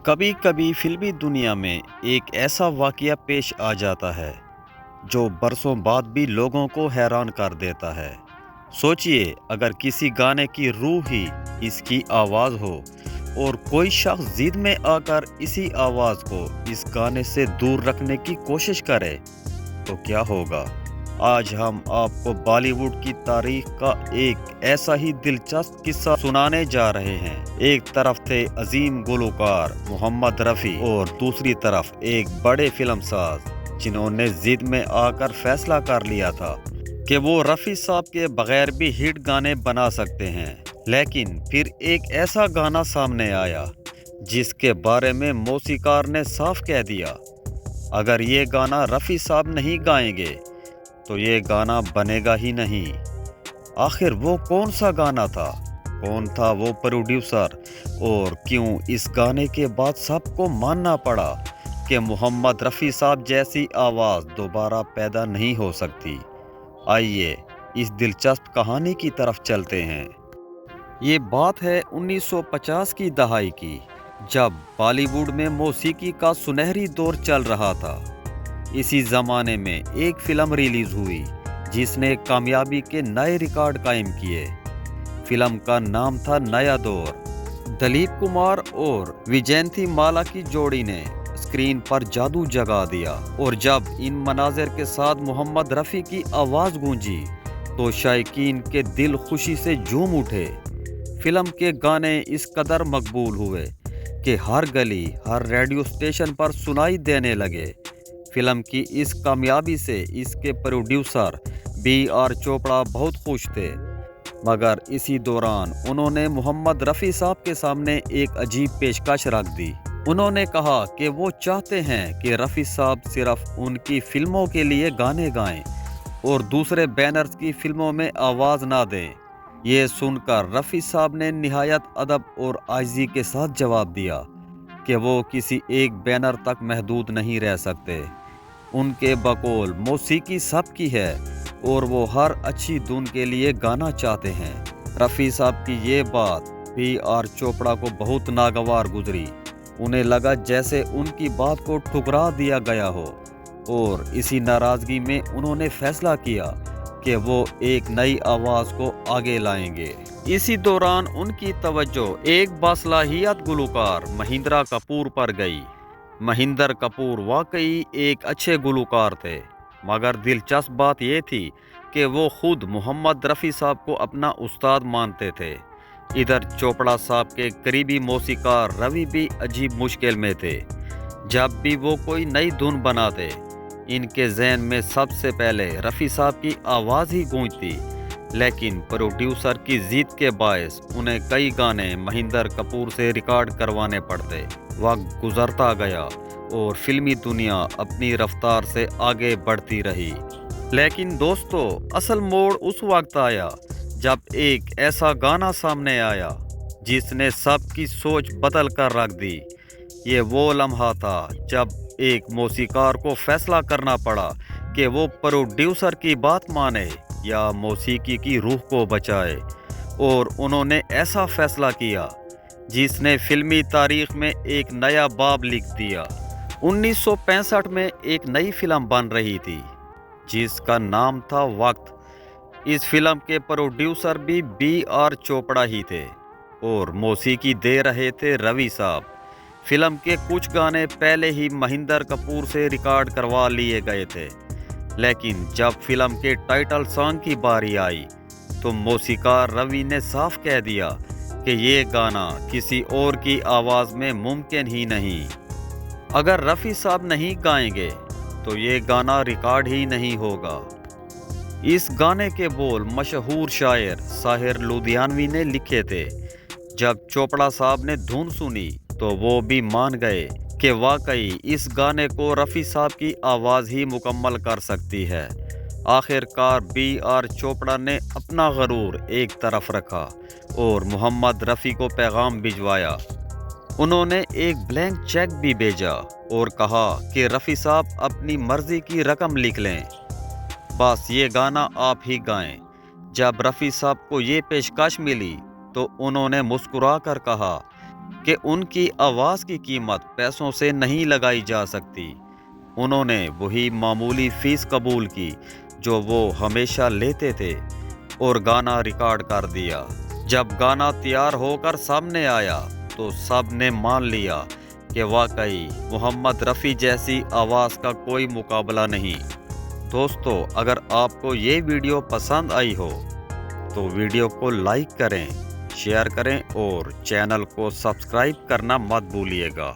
کبھی کبھی فلمی دنیا میں ایک ایسا واقعہ پیش آ جاتا ہے جو برسوں بعد بھی لوگوں کو حیران کر دیتا ہے۔ سوچئے اگر کسی گانے کی روح ہی اس کی آواز ہو اور کوئی شخص ضد میں آ کر اسی آواز کو اس گانے سے دور رکھنے کی کوشش کرے تو کیا ہوگا؟ آج ہم آپ کو بالی ووڈ کی تاریخ کا ایک ایسا ہی دلچسپ قصہ سنانے جا رہے ہیں۔ ایک طرف تھے عظیم گلوکار محمد رفیع اور دوسری طرف ایک بڑے فلم ساز جنہوں نے ضد میں آ کر فیصلہ کر لیا تھا کہ وہ رفیع صاحب کے بغیر بھی ہٹ گانے بنا سکتے ہیں۔ لیکن پھر ایک ایسا گانا سامنے آیا جس کے بارے میں موسیقار نے صاف کہہ دیا، اگر یہ گانا رفیع صاحب نہیں گائیں گے تو یہ گانا بنے گا ہی نہیں۔ آخر وہ کون سا گانا تھا؟ کون تھا وہ پروڈیوسر؟ اور کیوں اس گانے کے بعد سب کو ماننا پڑا کہ محمد رفیع صاحب جیسی آواز دوبارہ پیدا نہیں ہو سکتی؟ آئیے اس دلچسپ کہانی کی طرف چلتے ہیں۔ یہ بات ہے 1950 کی دہائی کی، جب بالی ووڈ میں موسیقی کا سنہری دور چل رہا تھا۔ اسی زمانے میں ایک فلم ریلیز ہوئی جس نے کامیابی کے نئے ریکارڈ قائم کیے۔ فلم کا نام تھا نیا دور۔ دلیپ کمار اور وجینتی مالا کی جوڑی نے اسکرین پر جادو جگا دیا، اور جب ان مناظر کے ساتھ محمد رفیع کی آواز گونجی تو شائقین کے دل خوشی سے جھوم اٹھے۔ فلم کے گانے اس قدر مقبول ہوئے کہ ہر گلی، ہر ریڈیو اسٹیشن پر سنائی دینے لگے۔ فلم کی اس کامیابی سے اس کے پروڈیوسر B.R. چوپڑا بہت خوش تھے، مگر اسی دوران انہوں نے محمد رفیع صاحب کے سامنے ایک عجیب پیشکش رکھ دی۔ انہوں نے کہا کہ وہ چاہتے ہیں کہ رفیع صاحب صرف ان کی فلموں کے لیے گانے گائیں اور دوسرے بینرز کی فلموں میں آواز نہ دیں۔ یہ سن کر رفیع صاحب نے نہایت ادب اور عاجزی کے ساتھ جواب دیا کہ وہ کسی ایک بینر تک محدود نہیں رہ سکتے۔ ان کے بقول موسیقی سب کی ہے اور وہ ہر اچھی دھن کے لیے گانا چاہتے ہیں۔ رفیع صاحب کی یہ بات B.R. چوپڑا کو بہت ناگوار گزری۔ انہیں لگا جیسے ان کی بات کو ٹھکرا دیا گیا ہو، اور اسی ناراضگی میں انہوں نے فیصلہ کیا کہ وہ ایک نئی آواز کو آگے لائیں گے۔ اسی دوران ان کی توجہ ایک باصلاحیت گلوکار مہندرا کپور پر گئی۔ مہندر کپور واقعی ایک اچھے گلوکار تھے، مگر دلچسپ بات یہ تھی کہ وہ خود محمد رفیع صاحب کو اپنا استاد مانتے تھے۔ ادھر چوپڑا صاحب کے قریبی موسیقار روی بھی عجیب مشکل میں تھے۔ جب بھی وہ کوئی نئی دھن بناتے، ان کے ذہن میں سب سے پہلے رفیع صاحب کی آواز ہی گونجتی، لیکن پروڈیوسر کی ضد کے باعث انہیں کئی گانے مہندر کپور سے ریکارڈ کروانے پڑتے۔ وقت گزرتا گیا اور فلمی دنیا اپنی رفتار سے آگے بڑھتی رہی۔ لیکن دوستو، اصل موڑ اس وقت آیا جب ایک ایسا گانا سامنے آیا جس نے سب کی سوچ بدل کر رکھ دی۔ یہ وہ لمحہ تھا جب ایک موسیقار کو فیصلہ کرنا پڑا کہ وہ پروڈیوسر کی بات مانے یا موسیقی کی روح کو بچائے، اور انہوں نے ایسا فیصلہ کیا جس نے فلمی تاریخ میں ایک نیا باب لکھ دیا۔ 1965 میں ایک نئی فلم بن رہی تھی جس کا نام تھا وقت۔ اس فلم کے پروڈیوسر بھی B.R. چوپڑا ہی تھے اور موسیقی دے رہے تھے روی صاحب۔ فلم کے کچھ گانے پہلے ہی مہندر کپور سے ریکارڈ کروا لیے گئے تھے، لیکن جب فلم کے ٹائٹل سانگ کی باری آئی تو موسیقار روی نے صاف کہہ دیا کہ یہ گانا کسی اور کی آواز میں ممکن ہی نہیں۔ اگر رفیع صاحب نہیں گائیں گے تو یہ گانا ریکارڈ ہی نہیں ہوگا۔ اس گانے کے بول مشہور شاعر ساحر لدھیانوی نے لکھے تھے۔ جب چوپڑا صاحب نے دھن سنی تو وہ بھی مان گئے کہ واقعی اس گانے کو رفیع صاحب کی آواز ہی مکمل کر سکتی ہے۔ آخر کار B.R. چوپڑا نے اپنا غرور ایک طرف رکھا اور محمد رفیع کو پیغام بھجوایا۔ انہوں نے ایک بلینک چیک بھی بھیجا اور کہا کہ رفیع صاحب اپنی مرضی کی رقم لکھ لیں، بس یہ گانا آپ ہی گائیں۔ جب رفیع صاحب کو یہ پیشکش ملی تو انہوں نے مسکرا کر کہا کہ ان کی آواز کی قیمت پیسوں سے نہیں لگائی جا سکتی۔ انہوں نے وہی معمولی فیس قبول کی جو وہ ہمیشہ لیتے تھے اور گانا ریکارڈ کر دیا۔ جب گانا تیار ہو کر سامنے آیا تو سب نے مان لیا کہ واقعی محمد رفیع جیسی آواز کا کوئی مقابلہ نہیں۔ دوستو، اگر آپ کو یہ ویڈیو پسند آئی ہو تو ویڈیو کو لائک کریں، شیئر کریں اور چینل کو سبسکرائب کرنا مت بھولیے گا۔